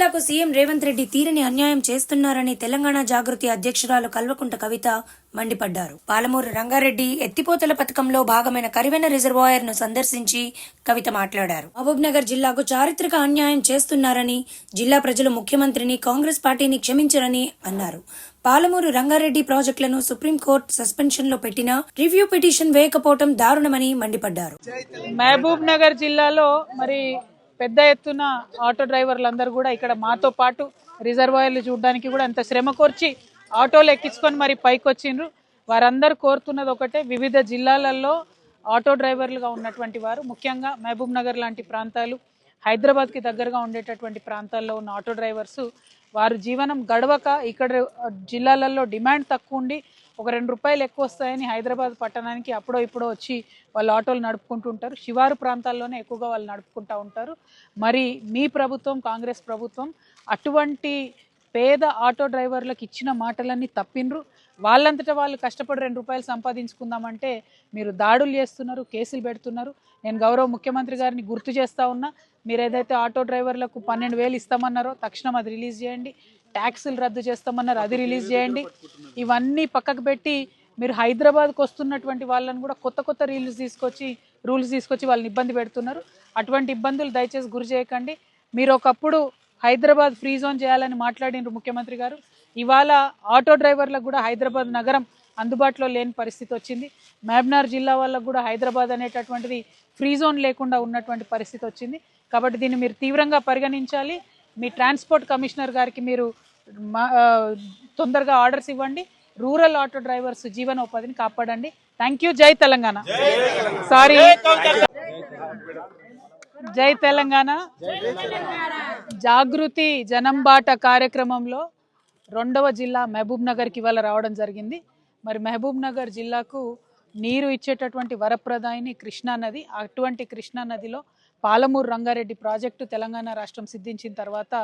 జిల్లాకు సీఎం రేవంత్ రెడ్డి తీరని అన్యాయం చేస్తున్నారని తెలంగాణ జాగృతి అధ్యక్షురాలు కల్వకుంట్ల కవిత మండిపడ్డారు. పాలమూరు రంగారెడ్డి ఎత్తిపోతల పథకంలో భాగమైన కరివెన రిజర్వాయర్ ను సందర్శించి కవిత మాట్లాడారు. మహబూబ్నగర్ జిల్లాకు చారిత్రక అన్యాయం చేస్తున్నారని, జిల్లా ప్రజలు ముఖ్యమంత్రిని, కాంగ్రెస్ పార్టీని క్షమించరని అన్నారు. పాలమూరు రంగారెడ్డి ప్రాజెక్టులను సుప్రీంకోర్టు సస్పెన్షన్ లో పెట్టినా రివ్యూ పిటిషన్ వేయకపోవడం దారుణమని మండిపడ్డారు. మహబూబ్ నగర్ జిల్లాలో మరి పెద్ద ఎత్తున ఆటో డ్రైవర్లందరూ కూడా ఇక్కడ మాతో పాటు రిజర్వాయర్లు చూడడానికి కూడా అంత శ్రమ కోర్చి ఆటోలు ఎక్కించుకొని మరి పైకి వచ్చిండ్రు. వారందరూ కోరుతున్నది ఒకటే, వివిధ జిల్లాలలో ఆటో డ్రైవర్లుగా ఉన్నటువంటి వారు, ముఖ్యంగా మహబూబ్ నగర్ లాంటి ప్రాంతాలు, హైదరాబాద్కి దగ్గరగా ఉండేటటువంటి ప్రాంతాల్లో ఉన్న ఆటో డ్రైవర్స్ వారు జీవనం గడవక ఇక్కడ జిల్లాలలో డిమాండ్ తక్కువ ఉండి ఒక ₹2 ఎక్కువ వస్తాయని హైదరాబాద్ పట్టణానికి అప్పుడో ఇప్పుడో వచ్చి వాళ్ళు ఆటోలు నడుపుకుంటుంటారు. శివారు ప్రాంతాల్లోనే ఎక్కువగా వాళ్ళు నడుపుకుంటూ ఉంటారు. మరి మీ ప్రభుత్వం, కాంగ్రెస్ ప్రభుత్వం అటువంటి పేద ఆటో డ్రైవర్లకు ఇచ్చిన మాటలన్నీ తప్పినరు. వాళ్ళంతటా వాళ్ళు కష్టపడి ₹2 సంపాదించుకుందామంటే మీరు దాడులు చేస్తున్నారు, కేసులు పెడుతున్నారు. నేను గౌరవ ముఖ్యమంత్రి గారిని గుర్తు చేస్తూ ఉన్నా, మీరు ఏదైతే ఆటో డ్రైవర్లకు 12,000 ఇస్తామన్నారో తక్షణం అది రిలీజ్ చేయండి. ట్యాక్సులు రద్దు చేస్తామన్నారు, అది రిలీజ్ చేయండి. ఇవన్నీ పక్కకు పెట్టి మీరు హైదరాబాద్కి వస్తున్నటువంటి వాళ్ళని కూడా కొత్త కొత్త రూల్స్ తీసుకొచ్చి వాళ్ళని ఇబ్బంది పెడుతున్నారు. అటువంటి ఇబ్బందులు దయచేసి గురి చేయకండి. మీరు ఒకప్పుడు హైదరాబాద్ ఫ్రీ జోన్ చేయాలని మాట్లాడినారు ముఖ్యమంత్రి గారు. ఇవాళ ఆటో డ్రైవర్లకు కూడా హైదరాబాద్ నగరం అందుబాటులో లేని పరిస్థితి వచ్చింది. మహబూబ్నగర్ జిల్లా వాళ్ళకు కూడా హైదరాబాద్ అనేటటువంటిది ఫ్రీ జోన్ లేకుండా ఉన్నటువంటి పరిస్థితి వచ్చింది. కాబట్టి దీన్ని మీరు తీవ్రంగా పరిగణించాలి. మీ ట్రాన్స్పోర్ట్ కమిషనర్ గారికి మీరు తొందరగా ఆర్డర్స్ ఇవ్వండి. రూరల్ ఆటో డ్రైవర్స్ జీవనోపాధిని కాపాడండి. Thank you. జై తెలంగాణ. సారీ, జై తెలంగాణ. జాగృతి జనంబాట కార్యక్రమంలో 2వ జిల్లా మహబూబ్ నగర్కి ఇవాళ రావడం జరిగింది. మరి మహబూబ్ నగర్ జిల్లాకు నీరు ఇచ్చేటటువంటి వరప్రదాయిని కృష్ణా నది. అటువంటి కృష్ణా నదిలో పాలమూరు రంగారెడ్డి ప్రాజెక్టు తెలంగాణ రాష్ట్రం సిద్ధించిన తర్వాత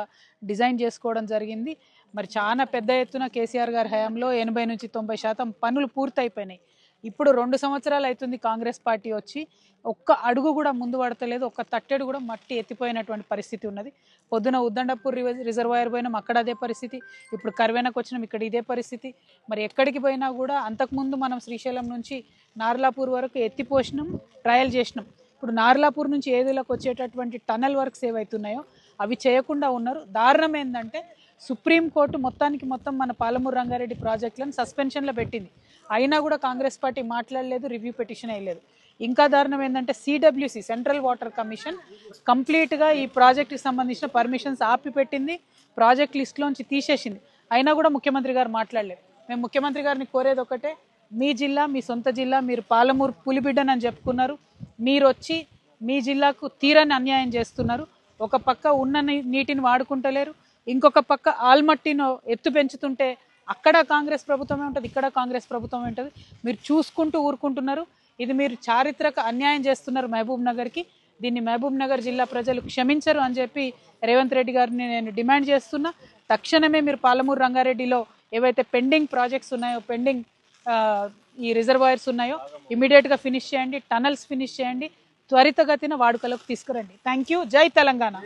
డిజైన్ చేసుకోవడం జరిగింది. మరి చాలా పెద్ద ఎత్తున కేసీఆర్ గారి హయాంలో 80 నుంచి 90% పనులు పూర్తయిపోయినాయి. ఇప్పుడు 2 సంవత్సరాలు అవుతుంది కాంగ్రెస్ పార్టీ వచ్చి, ఒక్క అడుగు కూడా ముందు పడతలేదు. ఒక్క తట్టెడు కూడా మట్టి ఎత్తిపోయినటువంటి పరిస్థితి ఉన్నది. పొద్దున ఉద్దండపూర్ రిజర్వాయర్ పోయినాం, అక్కడ అదే పరిస్థితి. ఇప్పుడు కర్వేనకు వచ్చినాం, ఇక్కడ ఇదే పరిస్థితి. మరి ఎక్కడికి పోయినా కూడా అంతకుముందు మనం శ్రీశైలం నుంచి నార్లాపూర్ వరకు ఎత్తిపోసినాం, ట్రయల్ చేసినాం. ఇప్పుడు నార్లాపూర్ నుంచి ఏదులకు వచ్చేటటువంటి టనల్ వర్క్స్ ఏవైతున్నాయో అవి చేయకుండా ఉన్నారు. దారుణం ఏంటంటే సుప్రీంకోర్టు మొత్తం మన పాలమూరు రంగారెడ్డి ప్రాజెక్టులను సస్పెన్షన్లో పెట్టింది. అయినా కూడా కాంగ్రెస్ పార్టీ మాట్లాడలేదు, రివ్యూ పిటిషన్ వేయలేదు. ఇంకా దారుణం ఏంటంటే సిడబ్ల్యూసి, సెంట్రల్ వాటర్ కమిషన్, కంప్లీట్గా ఈ ప్రాజెక్టుకి సంబంధించిన పర్మిషన్స్ ఆపిపెట్టింది, ప్రాజెక్ట్ లిస్టులోంచి తీసేసింది. అయినా కూడా ముఖ్యమంత్రి గారు మాట్లాడలేదు. మేము ముఖ్యమంత్రి గారిని కోరేది ఒకటే, మీ జిల్లా, మీ సొంత జిల్లా, మీరు పాలమూరు పులిబిడ్డనని చెప్పుకున్నారు. మీరు వచ్చి మీ జిల్లాకు తీరని అన్యాయం చేస్తున్నారు. ఒక పక్క ఉన్న నీటిని వాడుకుంటలేరు, ఇంకొక పక్క ఆల్మట్టిను ఎత్తు పెంచుతుంటే అక్కడ కాంగ్రెస్ ప్రభుత్వమే ఉంటుంది, ఇక్కడ కాంగ్రెస్ ప్రభుత్వమే ఉంటుంది. మీరు చూసుకుంటూ ఊరుకుంటున్నారు. ఇది మీరు చారిత్రక అన్యాయం చేస్తున్నారు మహబూబ్ నగర్కి. దీన్ని మహబూబ్ నగర్ జిల్లా ప్రజలు క్షమించరు అని చెప్పి రేవంత్ రెడ్డి గారిని నేను డిమాండ్ చేస్తున్నా. తక్షణమే మీరు పాలమూరు రంగారెడ్డిలో ఏవైతే పెండింగ్ ప్రాజెక్ట్స్ ఉన్నాయో, పెండింగ్ ఈ రిజర్వాయర్స్ ఉన్నాయో ఇమీడియట్గా ఫినిష్ చేయండి, టనల్స్ ఫినిష్ చేయండి, త్వరితగతిన వాడుకలోకి తీసుకురండి. Thank you. జై తెలంగాణ.